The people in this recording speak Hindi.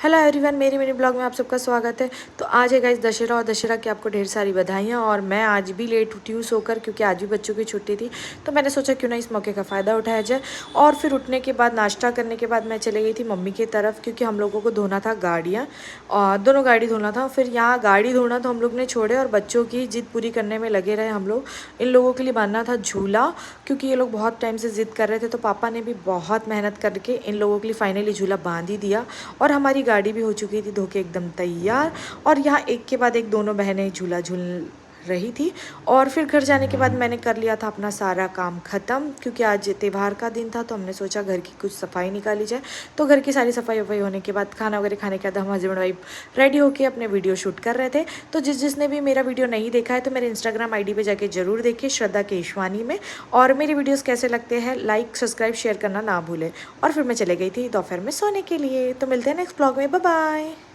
हेलो एवरीवन, मेरी मिनी ब्लॉग में आप सबका स्वागत है। तो आज है गाइस दशहरा, और दशहरा की आपको ढेर सारी बधाइयाँ। और मैं आज भी लेट उठी हूँ सोकर, क्योंकि आज भी बच्चों की छुट्टी थी। तो मैंने सोचा क्यों ना इस मौके का फ़ायदा उठाया जाए। और फिर उठने के बाद नाश्ता करने के बाद मैं चले गई थी मम्मी की तरफ, क्योंकि हम लोगों को धोना था गाड़ियाँ, और दोनों गाड़ी धोना था। फिर यहाँ गाड़ी धोना तो हम लोग ने छोड़े और बच्चों की ज़िद पूरी करने में लगे रहे हम लोग। इन लोगों के लिए बांधना था झूला, क्योंकि ये लोग बहुत टाइम से ज़िद कर रहे थे। तो पापा ने भी बहुत मेहनत करके इन लोगों के लिए फाइनली झूला बांध ही दिया। और हमारी गाड़ी भी हो चुकी थी धो के एकदम तैयार। और यहाँ एक के बाद एक दोनों बहनें झूला झूल रही थी। और फिर घर जाने के बाद मैंने कर लिया था अपना सारा काम ख़त्म, क्योंकि आज त्यौहार का दिन था। तो हमने सोचा घर की कुछ सफाई निकाली जाए। तो घर की सारी सफाई वफाई होने के बाद खाना वगैरह खाने के बाद हम हस्बैंड वाइफ रेडी होकर अपने वीडियो शूट कर रहे थे। तो जिसने भी मेरा वीडियो नहीं देखा है तो मेरे इंस्टाग्राम ID पे जाके ज़रूर देखिए, श्रद्धा केशवानी में। और मेरे वीडियोज़ कैसे लगते हैं लाइक सब्सक्राइब शेयर करना ना भूलें। और फिर मैं चले गई थी दोपहर में सोने के लिए। तो मिलते हैं नेक्स्ट ब्लॉग में, बाय बाय।